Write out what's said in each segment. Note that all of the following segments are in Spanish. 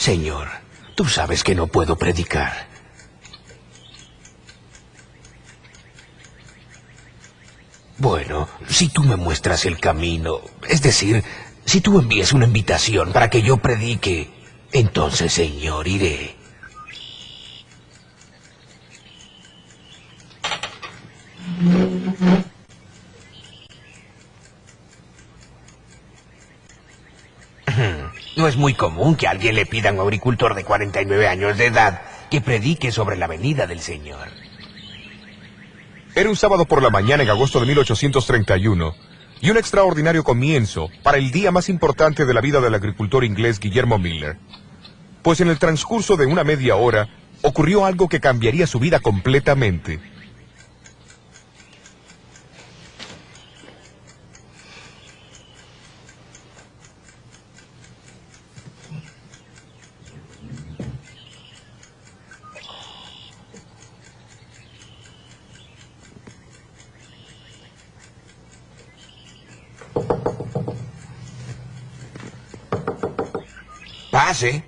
Señor, tú sabes que no puedo predicar. Bueno, si tú me muestras el camino, es decir, si tú envías una invitación para que yo predique, entonces, Señor, iré. No es muy común que alguien le pida a un agricultor de 49 años de edad que predique sobre la venida del Señor. Era un sábado por la mañana en agosto de 1831, y un extraordinario comienzo para el día más importante de la vida del agricultor inglés Guillermo Miller. Pues en el transcurso de una media hora, ocurrió algo que cambiaría su vida completamente. Pase.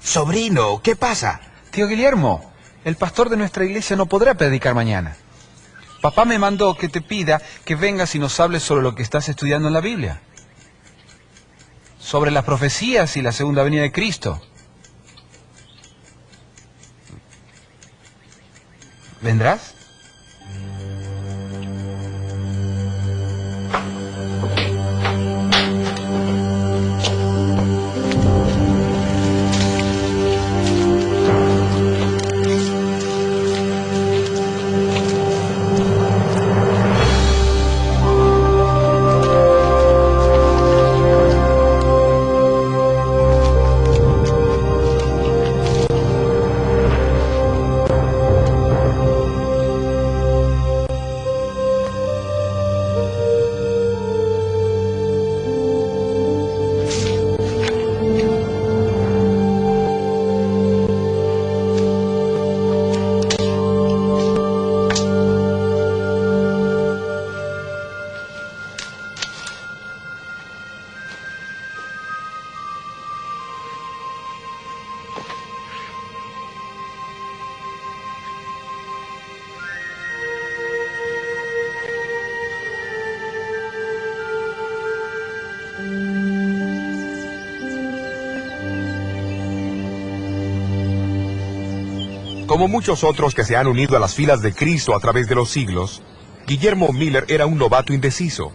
Sobrino, ¿qué pasa? Tío Guillermo, el pastor de nuestra iglesia no podrá predicar mañana. Papá me mandó que te pida que vengas y nos hables sobre lo que estás estudiando en la Biblia. Sobre las profecías y la segunda venida de Cristo. ¿Vendrás? Como muchos otros que se han unido a las filas de Cristo a través de los siglos, Guillermo Miller era un novato indeciso.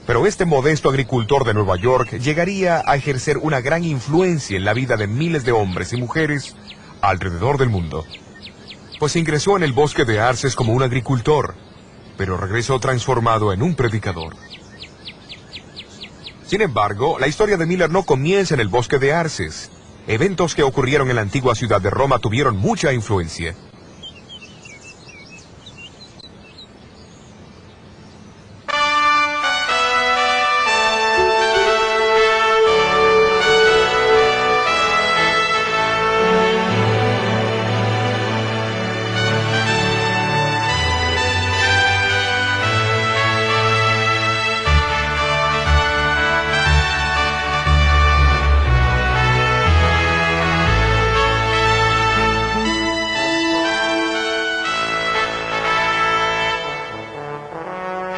Pero este modesto agricultor de Nueva York llegaría a ejercer una gran influencia en la vida de miles de hombres y mujeres alrededor del mundo. Pues ingresó en el bosque de Arces como un agricultor, pero regresó transformado en un predicador. Sin embargo, la historia de Miller no comienza en el bosque de Arces. Eventos que ocurrieron en la antigua ciudad de Roma tuvieron mucha influencia.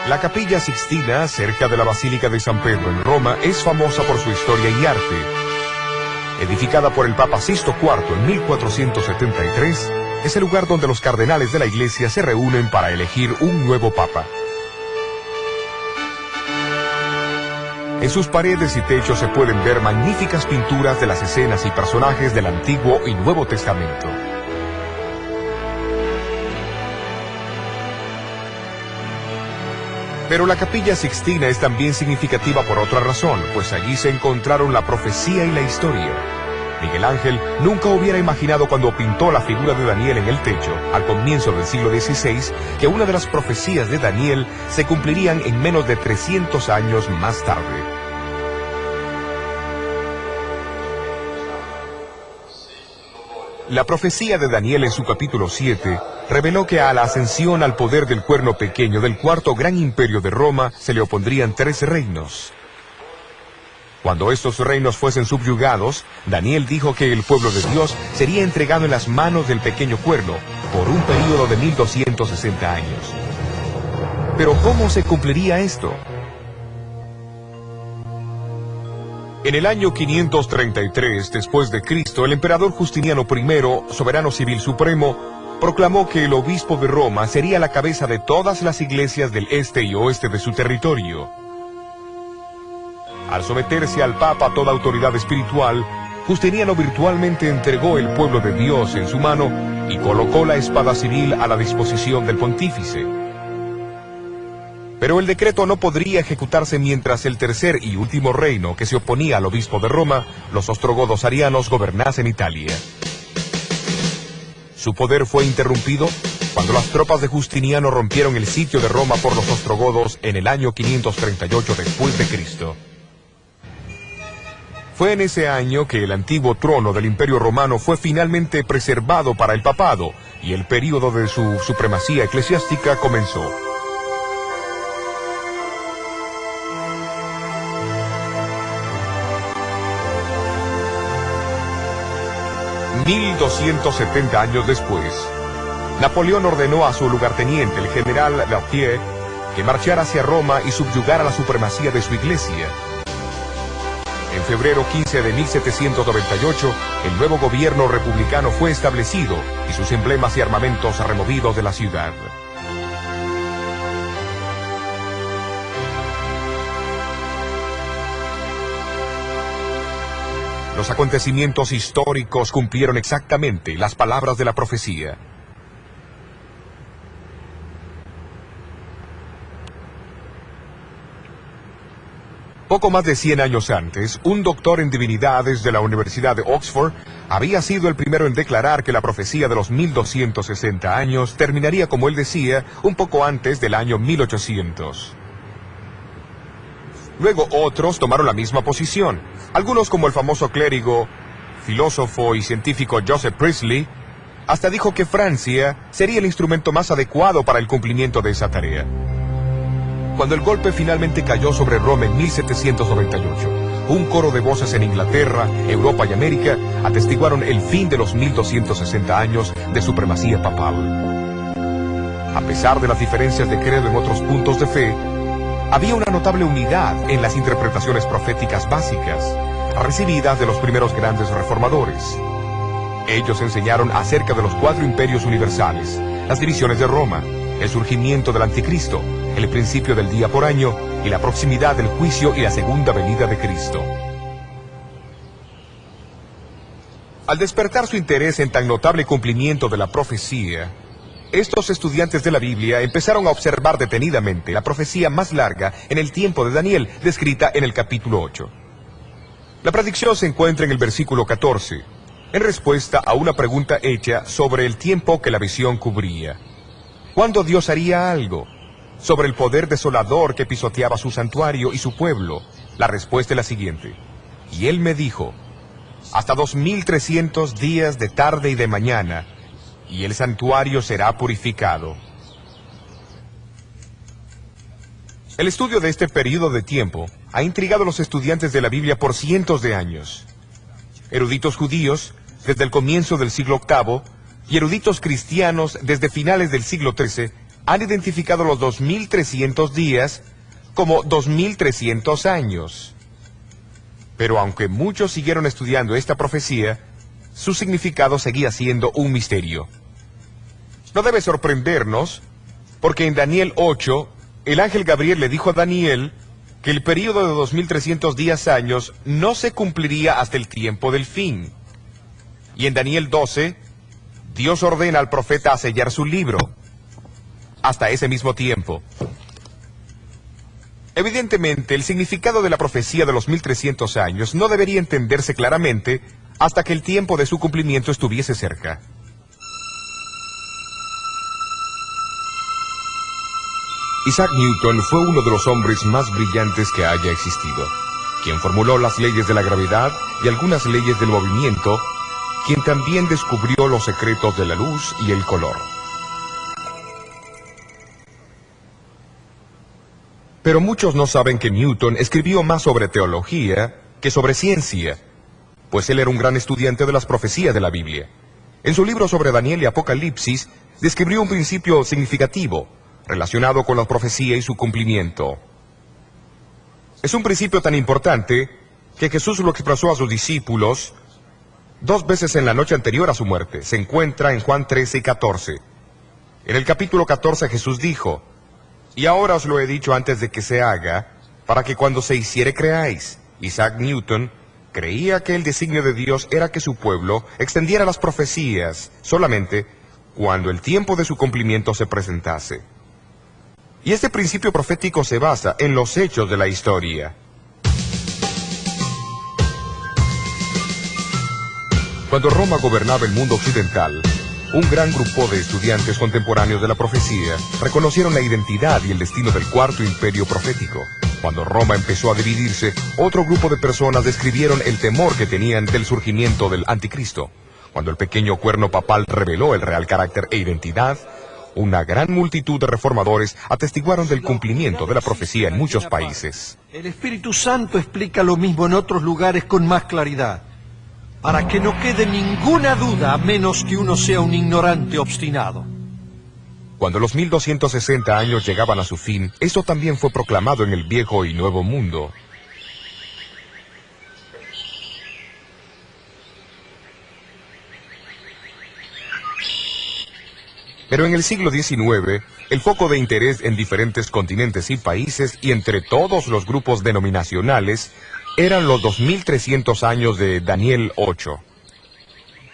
La Capilla Sixtina, cerca de la Basílica de San Pedro en Roma, es famosa por su historia y arte. Edificada por el Papa Sixto IV en 1473, es el lugar donde los cardenales de la Iglesia se reúnen para elegir un nuevo Papa. En sus paredes y techos se pueden ver magníficas pinturas de las escenas y personajes del Antiguo y Nuevo Testamento. Pero la Capilla Sixtina es también significativa por otra razón, pues allí se encontraron la profecía y la historia. Miguel Ángel nunca hubiera imaginado cuando pintó la figura de Daniel en el techo, al comienzo del siglo XVI, que una de las profecías de Daniel se cumplirían en menos de 300 años más tarde. La profecía de Daniel en su capítulo 7 reveló que a la ascensión al poder del cuerno pequeño del cuarto gran imperio de Roma se le opondrían 3 reinos. Cuando estos reinos fuesen subyugados, Daniel dijo que el pueblo de Dios sería entregado en las manos del pequeño cuerno por un período de 1260 años. Pero ¿cómo se cumpliría esto? En el año 533 después de Cristo, el emperador Justiniano I, soberano civil supremo, proclamó que el obispo de Roma sería la cabeza de todas las iglesias del este y oeste de su territorio. Al someterse al Papa toda autoridad espiritual, Justiniano virtualmente entregó el pueblo de Dios en su mano y colocó la espada civil a la disposición del pontífice. Pero el decreto no podría ejecutarse mientras el tercer y último reino que se oponía al obispo de Roma, los ostrogodos arianos, gobernasen Italia. Su poder fue interrumpido cuando las tropas de Justiniano rompieron el sitio de Roma por los ostrogodos en el año 538 después de Cristo. Fue en ese año que el antiguo trono del Imperio Romano fue finalmente preservado para el papado y el período de su supremacía eclesiástica comenzó. $1270 años después, Napoleón ordenó a su lugarteniente, el general Berthier, que marchara hacia Roma y subyugara la supremacía de su iglesia. En febrero 15 de 1798, el nuevo gobierno republicano fue establecido y sus emblemas y armamentos removidos de la ciudad. Los acontecimientos históricos cumplieron exactamente las palabras de la profecía. Poco más de 100 años antes, un doctor en divinidades de la Universidad de Oxford había sido el primero en declarar que la profecía de los 1260 años terminaría, como él decía, un poco antes del año 1800. Luego otros tomaron la misma posición. Algunos, como el famoso clérigo, filósofo y científico Joseph Priestley, hasta dijo que Francia sería el instrumento más adecuado para el cumplimiento de esa tarea. Cuando el golpe finalmente cayó sobre Roma en 1798, un coro de voces en Inglaterra, Europa y América atestiguaron el fin de los 1260 años de supremacía papal. A pesar de las diferencias de credo en otros puntos de fe, había una notable unidad en las interpretaciones proféticas básicas, recibidas de los primeros grandes reformadores. Ellos enseñaron acerca de los 4 imperios universales, las divisiones de Roma, el surgimiento del anticristo, el principio del día por año y la proximidad del juicio y la segunda venida de Cristo. Al despertar su interés en tan notable cumplimiento de la profecía, estos estudiantes de la Biblia empezaron a observar detenidamente la profecía más larga en el tiempo de Daniel, descrita en el capítulo 8. La predicción se encuentra en el versículo 14, en respuesta a una pregunta hecha sobre el tiempo que la visión cubría. ¿Cuándo Dios haría algo? Sobre el poder desolador que pisoteaba su santuario y su pueblo, la respuesta es la siguiente. Y él me dijo, hasta 2300 días de tarde y de mañana, y el santuario será purificado. El estudio de este periodo de tiempo ha intrigado a los estudiantes de la Biblia por cientos de años. Eruditos judíos, desde el comienzo del siglo VIII, y eruditos cristianos, desde finales del siglo XIII, han identificado los 2300 días como 2300 años. Pero aunque muchos siguieron estudiando esta profecía, su significado seguía siendo un misterio. No debe sorprendernos, porque en Daniel 8, el ángel Gabriel le dijo a Daniel que el período de 2300 días años no se cumpliría hasta el tiempo del fin. Y en Daniel 12, Dios ordena al profeta a sellar su libro hasta ese mismo tiempo. Evidentemente, el significado de la profecía de los 1300 años no debería entenderse claramente hasta que el tiempo de su cumplimiento estuviese cerca. Isaac Newton fue uno de los hombres más brillantes que haya existido, quien formuló las leyes de la gravedad y algunas leyes del movimiento, quien también descubrió los secretos de la luz y el color. Pero muchos no saben que Newton escribió más sobre teología que sobre ciencia, pues él era un gran estudiante de las profecías de la Biblia. En su libro sobre Daniel y Apocalipsis, describió un principio significativo relacionado con la profecía y su cumplimiento. Es un principio tan importante que Jesús lo expresó a sus discípulos 2 veces en la noche anterior a su muerte. Se encuentra en Juan 13 y 14. En el capítulo 14 Jesús dijo: y ahora os lo he dicho antes de que se haga, para que cuando se hiciere creáis. Isaac Newton creía que el designio de Dios era que su pueblo extendiera las profecías solamente cuando el tiempo de su cumplimiento se presentase. Y este principio profético se basa en los hechos de la historia. Cuando Roma gobernaba el mundo occidental, un gran grupo de estudiantes contemporáneos de la profecía reconocieron la identidad y el destino del cuarto imperio profético. Cuando Roma empezó a dividirse, otro grupo de personas describieron el temor que tenían del surgimiento del anticristo. Cuando el pequeño cuerno papal reveló el real carácter e identidad, una gran multitud de reformadores atestiguaron del cumplimiento de la profecía en muchos países. El Espíritu Santo explica lo mismo en otros lugares con más claridad, para que no quede ninguna duda a menos que uno sea un ignorante obstinado. Cuando los 1260 años llegaban a su fin, esto también fue proclamado en el Viejo y Nuevo Mundo. Pero en el siglo XIX, el foco de interés en diferentes continentes y países y entre todos los grupos denominacionales eran los 2300 años de Daniel 8.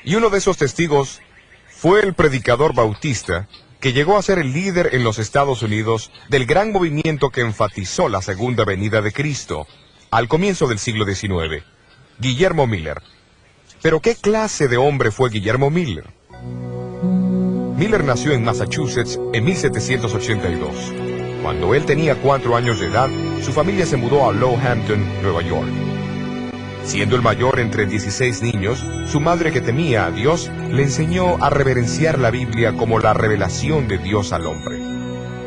Y uno de esos testigos fue el predicador bautista, que llegó a ser el líder en los Estados Unidos del gran movimiento que enfatizó la segunda venida de Cristo al comienzo del siglo XIX, Guillermo Miller. ¿Pero qué clase de hombre fue Guillermo Miller? Miller nació en Massachusetts en 1782. Cuando él tenía 4 años de edad, su familia se mudó a Lowhampton, Nueva York. Siendo el mayor entre 16 niños, su madre, que temía a Dios, le enseñó a reverenciar la Biblia como la revelación de Dios al hombre.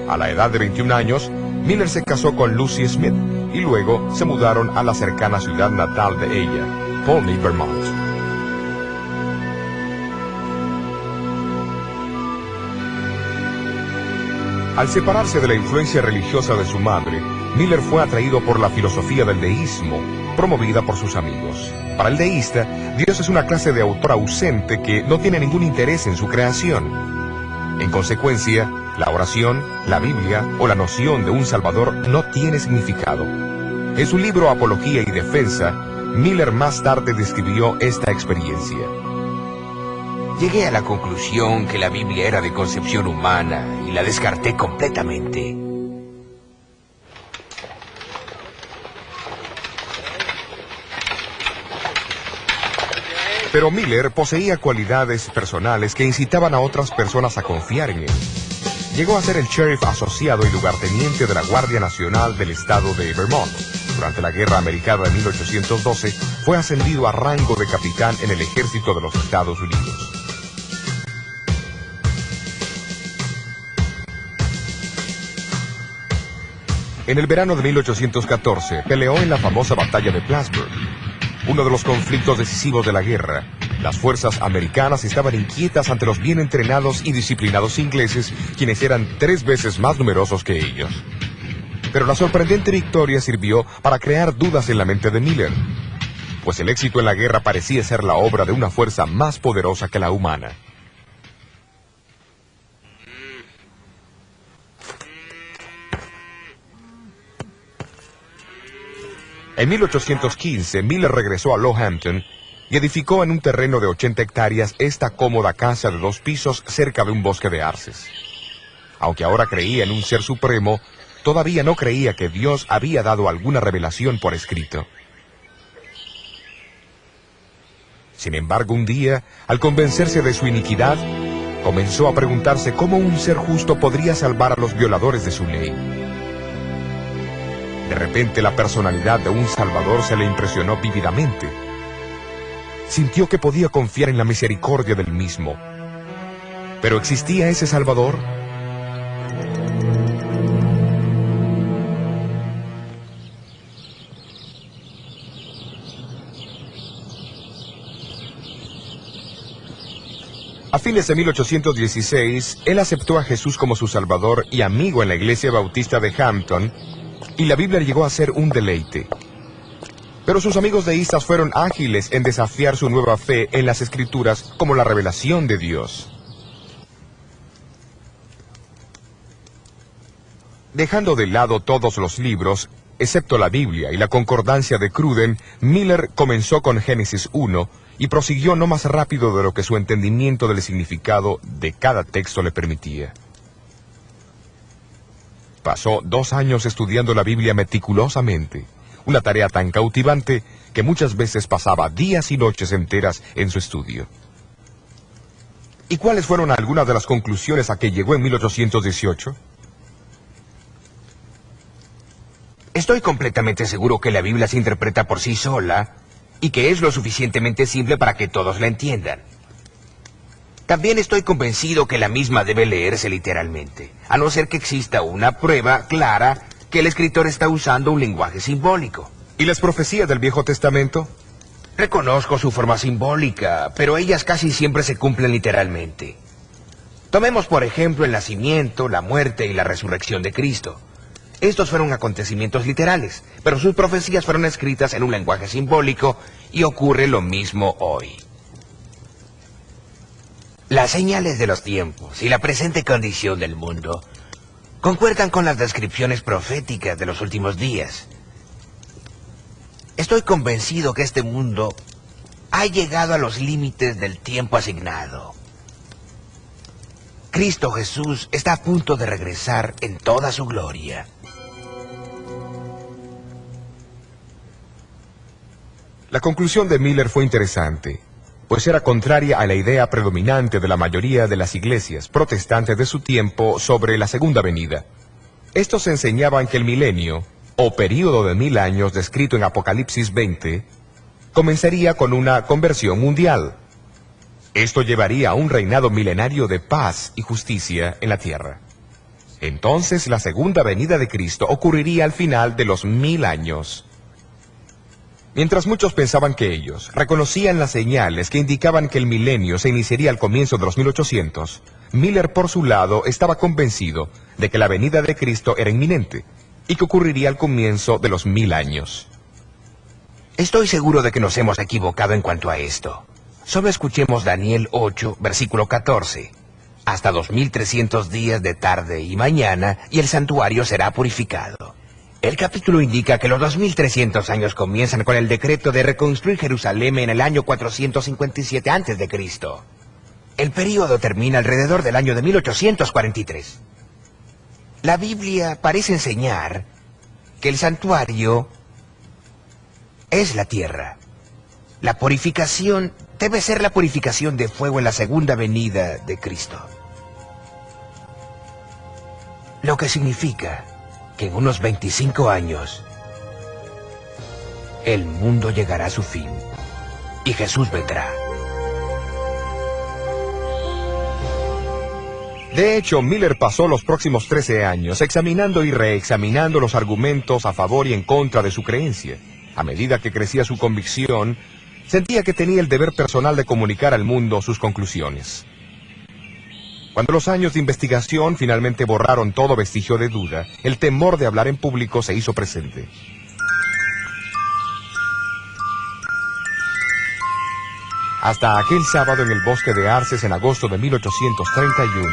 A la edad de 21 años, Miller se casó con Lucy Smith y luego se mudaron a la cercana ciudad natal de ella, Pawnee, Vermont. Al separarse de la influencia religiosa de su madre, Miller fue atraído por la filosofía del deísmo, promovida por sus amigos. Para el deísta, Dios es una clase de autor ausente que no tiene ningún interés en su creación. En consecuencia, la oración, la Biblia o la noción de un Salvador no tiene significado. En su libro Apología y Defensa, Miller más tarde describió esta experiencia. Llegué a la conclusión que la Biblia era de concepción humana y la descarté completamente. Pero Miller poseía cualidades personales que incitaban a otras personas a confiar en él. Llegó a ser el sheriff asociado y lugarteniente de la Guardia Nacional del estado de Vermont. Durante la Guerra Americana de 1812, fue ascendido a rango de capitán en el ejército de los Estados Unidos. En el verano de 1814, peleó en la famosa batalla de Plattsburgh, uno de los conflictos decisivos de la guerra. Las fuerzas americanas estaban inquietas ante los bien entrenados y disciplinados ingleses, quienes eran 3 veces más numerosos que ellos. Pero la sorprendente victoria sirvió para crear dudas en la mente de Miller, pues el éxito en la guerra parecía ser la obra de una fuerza más poderosa que la humana. En 1815, Miller regresó a Lowhampton y edificó en un terreno de 80 hectáreas esta cómoda casa de 2 pisos cerca de un bosque de arces. Aunque ahora creía en un ser supremo, todavía no creía que Dios había dado alguna revelación por escrito. Sin embargo, un día, al convencerse de su iniquidad, comenzó a preguntarse cómo un ser justo podría salvar a los violadores de su ley. De repente, la personalidad de un Salvador se le impresionó vívidamente. Sintió que podía confiar en la misericordia del mismo. ¿Pero existía ese Salvador? A fines de 1816, él aceptó a Jesús como su Salvador y amigo en la iglesia bautista de Hampton, y la Biblia llegó a ser un deleite. Pero sus amigos deístas fueron ágiles en desafiar su nueva fe en las Escrituras como la revelación de Dios. Dejando de lado todos los libros, excepto la Biblia y la concordancia de Cruden, Miller comenzó con Génesis 1 y prosiguió no más rápido de lo que su entendimiento del significado de cada texto le permitía. Pasó 2 años estudiando la Biblia meticulosamente, una tarea tan cautivante que muchas veces pasaba días y noches enteras en su estudio. ¿Y cuáles fueron algunas de las conclusiones a que llegó en 1818? Estoy completamente seguro que la Biblia se interpreta por sí sola y que es lo suficientemente simple para que todos la entiendan. También estoy convencido que la misma debe leerse literalmente, a no ser que exista una prueba clara que el escritor está usando un lenguaje simbólico. ¿Y las profecías del Viejo Testamento? Reconozco su forma simbólica, pero ellas casi siempre se cumplen literalmente. Tomemos por ejemplo el nacimiento, la muerte y la resurrección de Cristo. Estos fueron acontecimientos literales, pero sus profecías fueron escritas en un lenguaje simbólico y ocurre lo mismo hoy. Las señales de los tiempos y la presente condición del mundo concuerdan con las descripciones proféticas de los últimos días. Estoy convencido que este mundo ha llegado a los límites del tiempo asignado. Cristo Jesús está a punto de regresar en toda su gloria. La conclusión de Miller fue interesante, pues era contraria a la idea predominante de la mayoría de las iglesias protestantes de su tiempo sobre la segunda venida. Estos enseñaban que el milenio, o período de 1000 años descrito en Apocalipsis 20, comenzaría con una conversión mundial. Esto llevaría a un reinado milenario de paz y justicia en la tierra. Entonces la segunda venida de Cristo ocurriría al final de los 1000 años. Mientras muchos pensaban que ellos reconocían las señales que indicaban que el milenio se iniciaría al comienzo de los 1800, Miller por su lado estaba convencido de que la venida de Cristo era inminente y que ocurriría al comienzo de los 1000 años. Estoy seguro de que nos hemos equivocado en cuanto a esto. Solo escuchemos Daniel 8, versículo 14. Hasta 2300 días de tarde y mañana, y el santuario será purificado. El capítulo indica que los 2300 años comienzan con el decreto de reconstruir Jerusalén en el año 457 a.C. El período termina alrededor del año de 1843. La Biblia parece enseñar que el santuario es la tierra. La purificación debe ser la purificación de fuego en la segunda venida de Cristo. Lo que significa que en unos 25 años el mundo llegará a su fin y Jesús vendrá. De hecho, Miller pasó los próximos 13 años examinando y reexaminando los argumentos a favor y en contra de su creencia. A medida que crecía su convicción, sentía que tenía el deber personal de comunicar al mundo sus conclusiones. Cuando los años de investigación finalmente borraron todo vestigio de duda, el temor de hablar en público se hizo presente. Hasta aquel sábado en el bosque de Arces en agosto de 1831,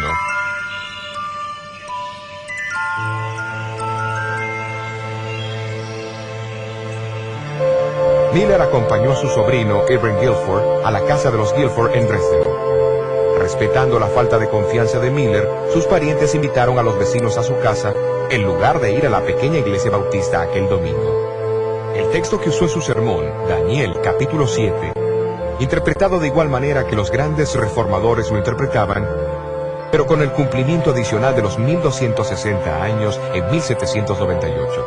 Miller acompañó a su sobrino, Irving Guilford, a la casa de los Guilford en Dresden. Respetando la falta de confianza de Miller, sus parientes invitaron a los vecinos a su casa, en lugar de ir a la pequeña iglesia bautista aquel domingo. El texto que usó en su sermón, Daniel capítulo 7, interpretado de igual manera que los grandes reformadores lo interpretaban, pero con el cumplimiento adicional de los 1260 años en 1798.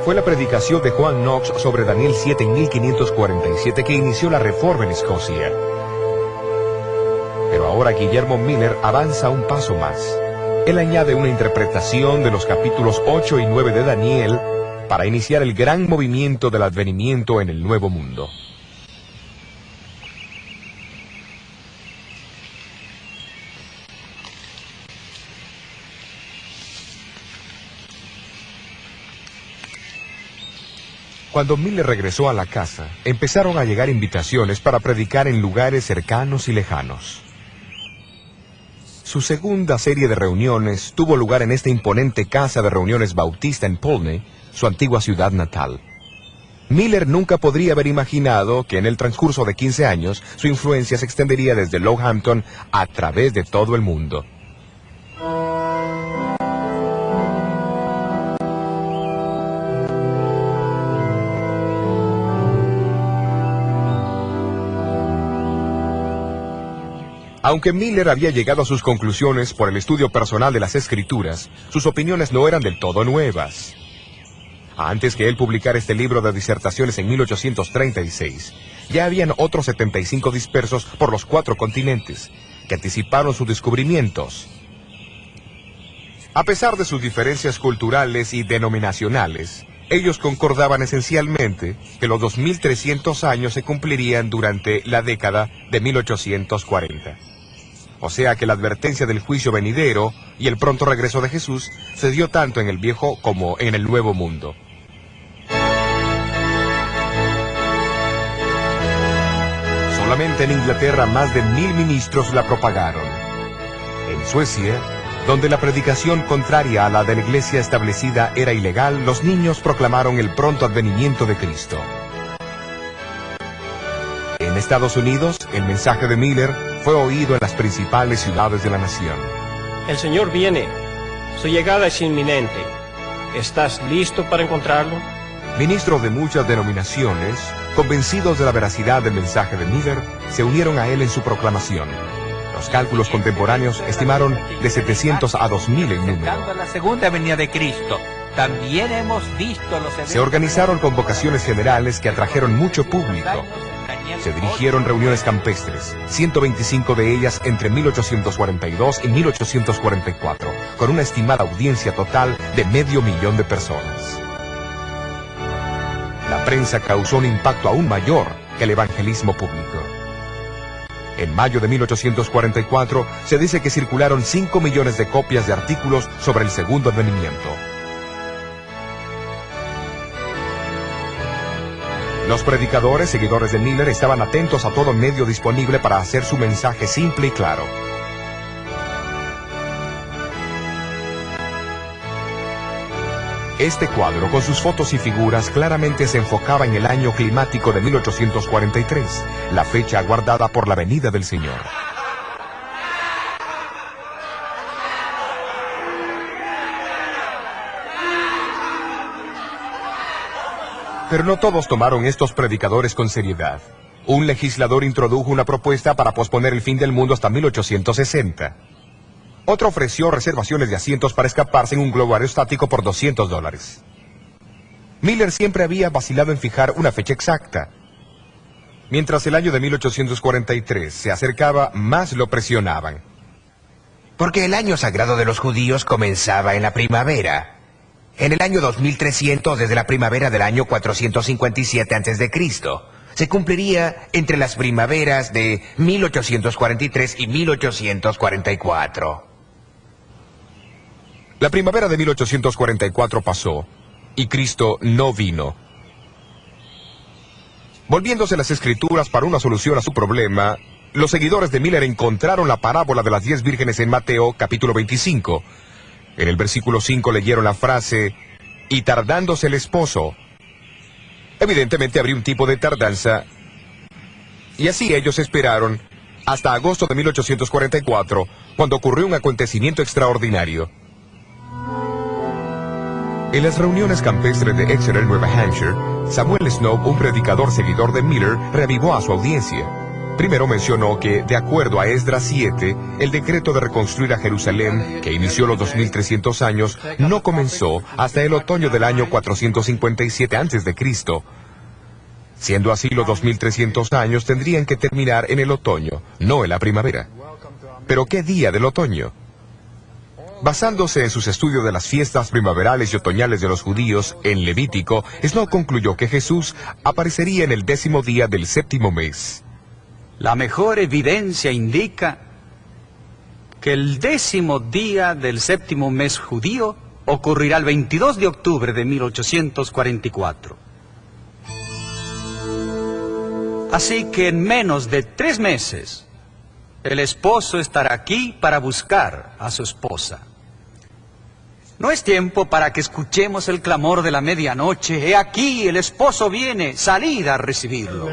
Fue la predicación de John Knox sobre Daniel 7 en 1547 que inició la reforma en Escocia. Pero ahora Guillermo Miller avanza un paso más. Él añade una interpretación de los capítulos 8 y 9 de Daniel para iniciar el gran movimiento del advenimiento en el Nuevo Mundo. Cuando Miller regresó a la casa, empezaron a llegar invitaciones para predicar en lugares cercanos y lejanos. Su segunda serie de reuniones tuvo lugar en esta imponente casa de reuniones bautista en Polney, su antigua ciudad natal. Miller nunca podría haber imaginado que en el transcurso de 15 años su influencia se extendería desde Lowhampton a través de todo el mundo. Aunque Miller había llegado a sus conclusiones por el estudio personal de las Escrituras, sus opiniones no eran del todo nuevas. Antes que él publicara este libro de disertaciones en 1836, ya habían otros 75 dispersos por los 4 continentes, que anticiparon sus descubrimientos. A pesar de sus diferencias culturales y denominacionales, ellos concordaban esencialmente que los 2300 años se cumplirían durante la década de 1840. O sea que la advertencia del juicio venidero y el pronto regreso de Jesús se dio tanto en el viejo como en el nuevo mundo. Solamente en Inglaterra más de 1000 ministros la propagaron. En Suecia, donde la predicación contraria a la de la iglesia establecida era ilegal, los niños proclamaron el pronto advenimiento de Cristo. En Estados Unidos, el mensaje de Miller fue oído en las principales ciudades de la nación. El Señor viene. Su llegada es inminente. ¿Estás listo para encontrarlo? Ministros de muchas denominaciones, convencidos de la veracidad del mensaje de Miller, se unieron a él en su proclamación. Los cálculos contemporáneos estimaron de 700 a 2000 el número. La segunda venida de Cristo. También hemos visto los eventos. Se organizaron convocaciones generales que atrajeron mucho público. Se dirigieron reuniones campestres, 125 de ellas entre 1842 y 1844, con una estimada audiencia total de 500.000 de personas. La prensa causó un impacto aún mayor que el evangelismo público. En mayo de 1844 se dice que circularon 5 millones de copias de artículos sobre el segundo advenimiento. Los predicadores, seguidores de Miller, estaban atentos a todo medio disponible para hacer su mensaje simple y claro. Este cuadro, con sus fotos y figuras, claramente se enfocaba en el año climático de 1843, la fecha aguardada por la venida del Señor. Pero no todos tomaron estos predicadores con seriedad. Un legislador introdujo una propuesta para posponer el fin del mundo hasta 1860. Otro ofreció reservaciones de asientos para escaparse en un globo aerostático por $200. Miller siempre había vacilado en fijar una fecha exacta. Mientras el año de 1843 se acercaba, más lo presionaban. Porque el año sagrado de los judíos comenzaba en la primavera. En el año 2300, desde la primavera del año 457 a.C., se cumpliría entre las primaveras de 1843 y 1844. La primavera de 1844 pasó, y Cristo no vino. Volviéndose las Escrituras para una solución a su problema, los seguidores de Miller encontraron la parábola de las 10 vírgenes en Mateo, capítulo 25. En el versículo 5 leyeron la frase, y tardándose el esposo. Evidentemente habría un tipo de tardanza, y así ellos esperaron hasta agosto de 1844, cuando ocurrió un acontecimiento extraordinario. En las reuniones campestres de Exeter, Nueva Hampshire, Samuel Snow, un predicador seguidor de Miller, reavivó a su audiencia. Primero mencionó que, de acuerdo a Esdras 7, el decreto de reconstruir a Jerusalén, que inició los 2300 años, no comenzó hasta el otoño del año 457 a.C. Siendo así, los 2300 años tendrían que terminar en el otoño, no en la primavera. ¿Pero qué día del otoño? Basándose en sus estudios de las fiestas primaverales y otoñales de los judíos en Levítico, Snow concluyó que Jesús aparecería en el 10º día del 7º mes. La mejor evidencia indica que el 10º día del 7º mes judío ocurrirá el 22 de octubre de 1844. Así que en menos de 3 meses, el esposo estará aquí para buscar a su esposa. No es tiempo para que escuchemos el clamor de la medianoche. He aquí, el esposo viene, salid a recibirlo.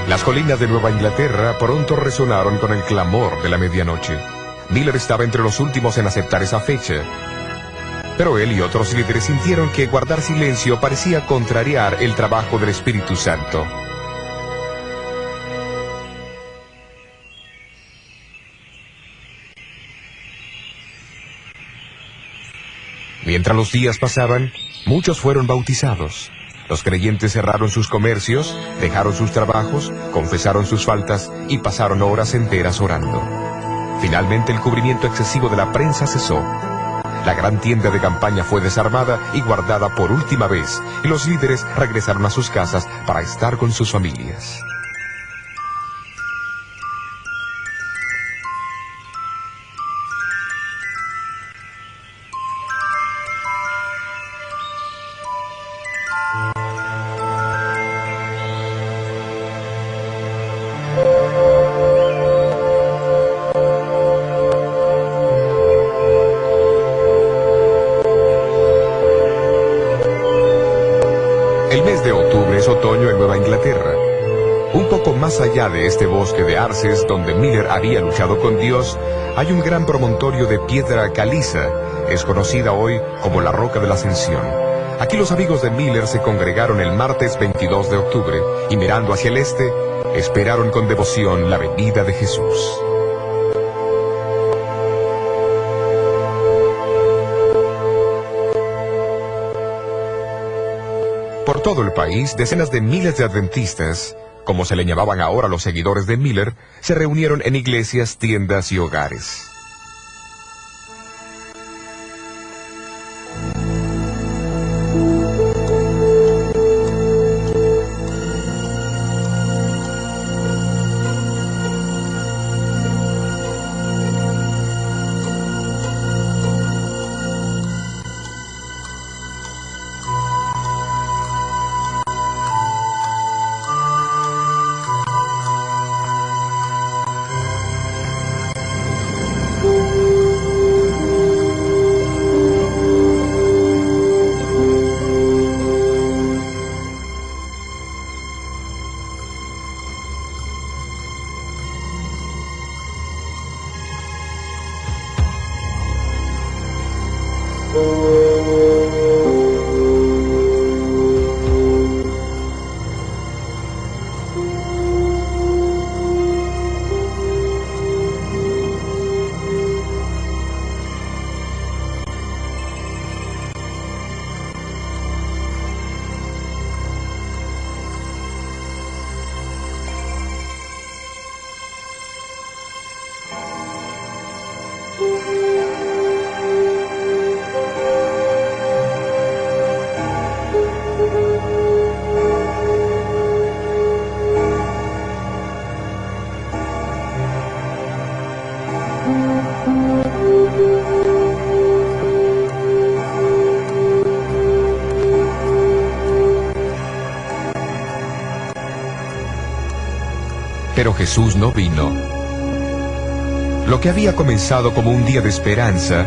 Las colinas de Nueva Inglaterra pronto resonaron con el clamor de la medianoche. Miller estaba entre los últimos en aceptar esa fecha. Pero él y otros líderes sintieron que guardar silencio parecía contrariar el trabajo del Espíritu Santo. Mientras los días pasaban, muchos fueron bautizados. Los creyentes cerraron sus comercios, dejaron sus trabajos, confesaron sus faltas y pasaron horas enteras orando. Finalmente el cubrimiento excesivo de la prensa cesó. La gran tienda de campaña fue desarmada y guardada por última vez, y los líderes regresaron a sus casas para estar con sus familias. El mes de octubre es otoño en Nueva Inglaterra. Un poco más allá de este bosque de arces donde Miller había luchado con Dios, hay un gran promontorio de piedra caliza. Es conocida hoy como la Roca de la Ascensión. Aquí los amigos de Miller se congregaron el martes 22 de octubre y mirando hacia el este, esperaron con devoción la venida de Jesús. Por todo el país, decenas de miles de adventistas, como se le llamaban ahora los seguidores de Miller, se reunieron en iglesias, tiendas y hogares. Pero Jesús no vino. Lo que había comenzado como un día de esperanza,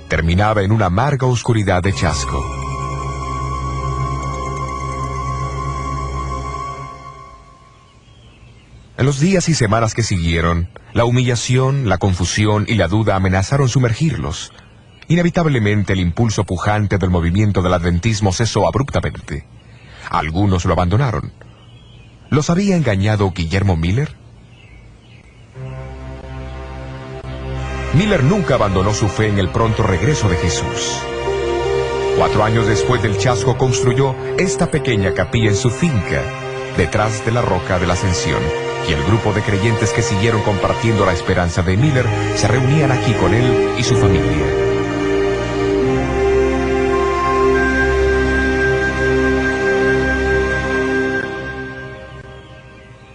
terminaba en una amarga oscuridad de chasco. En los días y semanas que siguieron, la humillación, la confusión y la duda amenazaron sumergirlos. Inevitablemente el impulso pujante del movimiento del adventismo cesó abruptamente. Algunos lo abandonaron. ¿Los había engañado Guillermo Miller? Miller nunca abandonó su fe en el pronto regreso de Jesús. 4 años después del chasco construyó esta pequeña capilla en su finca, detrás de la Roca de la Ascensión, y el grupo de creyentes que siguieron compartiendo la esperanza de Miller se reunían aquí con él y su familia.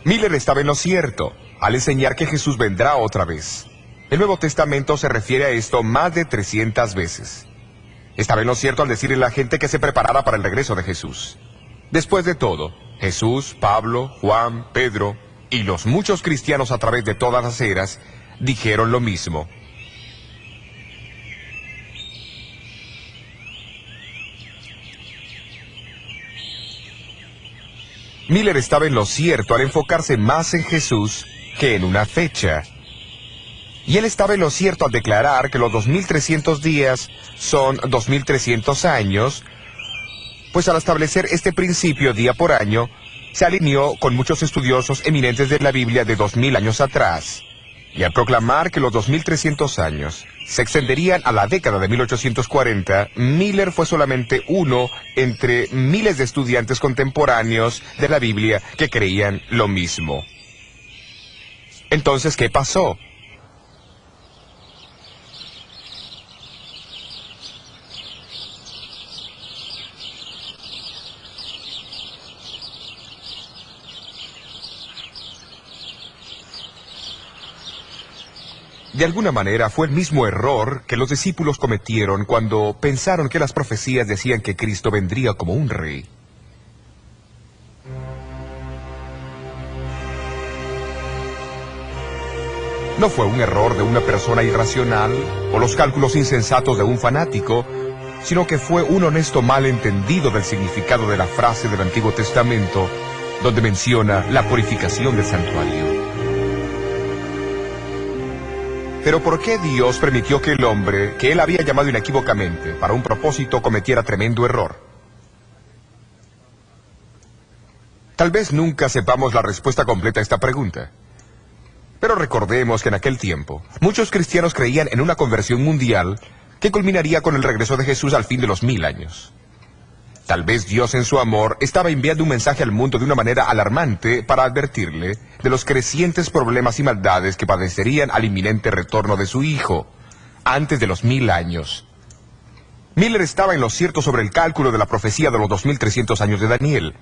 Miller estaba en lo cierto al enseñar que Jesús vendrá otra vez. El Nuevo Testamento se refiere a esto más de 300 veces. Estaba en lo cierto al decirle a la gente que se preparara para el regreso de Jesús. Después de todo, Jesús, Pablo, Juan, Pedro y los muchos cristianos a través de todas las eras dijeron lo mismo. Miller estaba en lo cierto al enfocarse más en Jesús que en una fecha. Y él estaba en lo cierto al declarar que los 2300 días son 2300 años, pues al establecer este principio día por año, se alineó con muchos estudiosos eminentes de la Biblia de 2000 años atrás. Y al proclamar que los 2300 años se extenderían a la década de 1840, Miller fue solamente uno entre miles de estudiantes contemporáneos de la Biblia que creían lo mismo. Entonces, ¿qué pasó? De alguna manera fue el mismo error que los discípulos cometieron cuando pensaron que las profecías decían que Cristo vendría como un rey. No fue un error de una persona irracional o los cálculos insensatos de un fanático, sino que fue un honesto malentendido del significado de la frase del Antiguo Testamento, donde menciona la purificación del santuario. Pero ¿por qué Dios permitió que el hombre, que él había llamado inequívocamente para un propósito, cometiera tremendo error? Tal vez nunca sepamos la respuesta completa a esta pregunta. Pero recordemos que en aquel tiempo, muchos cristianos creían en una conversión mundial que culminaría con el regreso de Jesús al fin de los 1000 años. Tal vez Dios en su amor estaba enviando un mensaje al mundo de una manera alarmante para advertirle de los crecientes problemas y maldades que padecerían al inminente retorno de su Hijo, antes de los 1000 años. Miller estaba en lo cierto sobre el cálculo de la profecía de los 2300 años de Daniel.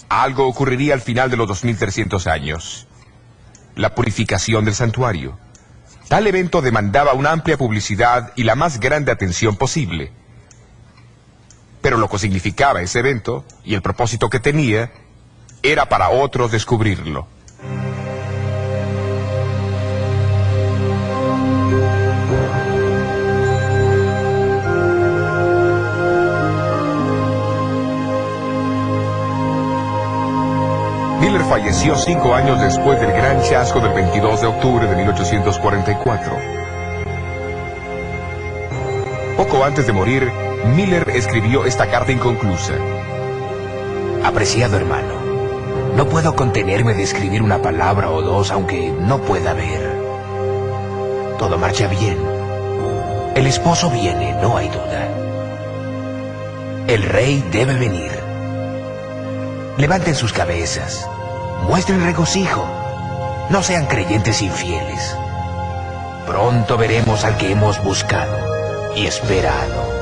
Algo ocurriría al final de los 2300 años. La purificación del santuario. Tal evento demandaba una amplia publicidad y la más grande atención posible. Pero lo que significaba ese evento, y el propósito que tenía, era para otros descubrirlo. Miller falleció 5 años después del gran chasco del 22 de octubre de 1844. Poco antes de morir, Miller escribió esta carta inconclusa. Apreciado hermano, no puedo contenerme de escribir una palabra o dos aunque no pueda ver. Todo marcha bien. El esposo viene, no hay duda. El rey debe venir. Levanten sus cabezas. Muestren regocijo. No sean creyentes infieles. Pronto veremos al que hemos buscado y esperado.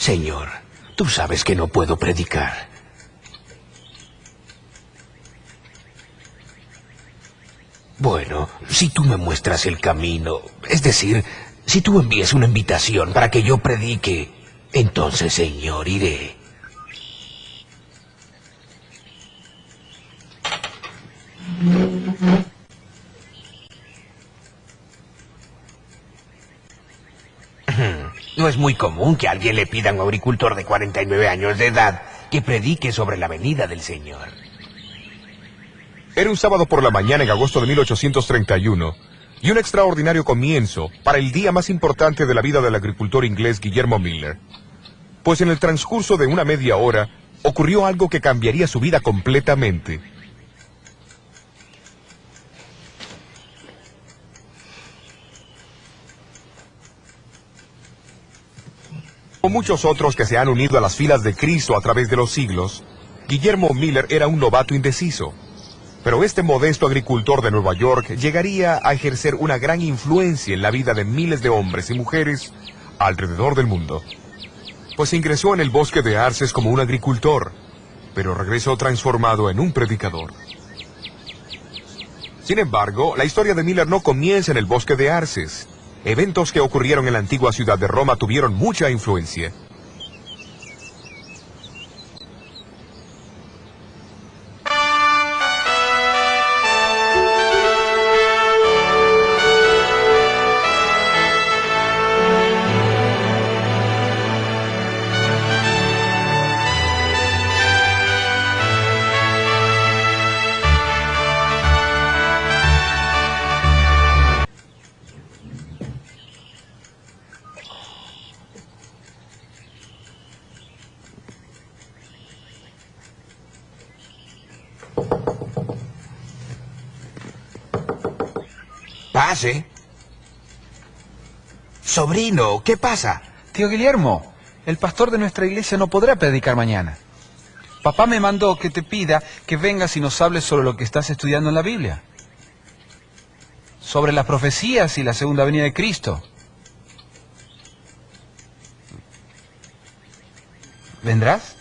Señor, tú sabes que no puedo predicar. Bueno, si tú me muestras el camino, es decir, si tú envías una invitación para que yo predique, entonces, Señor, iré. No es muy común que alguien le pida a un agricultor de 49 años de edad que predique sobre la venida del Señor. Era un sábado por la mañana en agosto de 1831, y un extraordinario comienzo para el día más importante de la vida del agricultor inglés Guillermo Miller. Pues en el transcurso de una media hora, ocurrió algo que cambiaría su vida completamente. Como muchos otros que se han unido a las filas de Cristo a través de los siglos, Guillermo Miller era un novato indeciso. Pero este modesto agricultor de Nueva York llegaría a ejercer una gran influencia en la vida de miles de hombres y mujeres alrededor del mundo. Pues ingresó en el bosque de Arces como un agricultor, pero regresó transformado en un predicador. Sin embargo, la historia de Miller no comienza en el bosque de Arces. Eventos que ocurrieron en la antigua ciudad de Roma tuvieron mucha influencia. Pase. Sobrino, ¿qué pasa? Tío Guillermo, el pastor de nuestra iglesia no podrá predicar mañana. Papá me mandó que te pida que vengas y nos hables sobre lo que estás estudiando en la Biblia. Sobre las profecías y la segunda venida de Cristo. ¿Vendrás?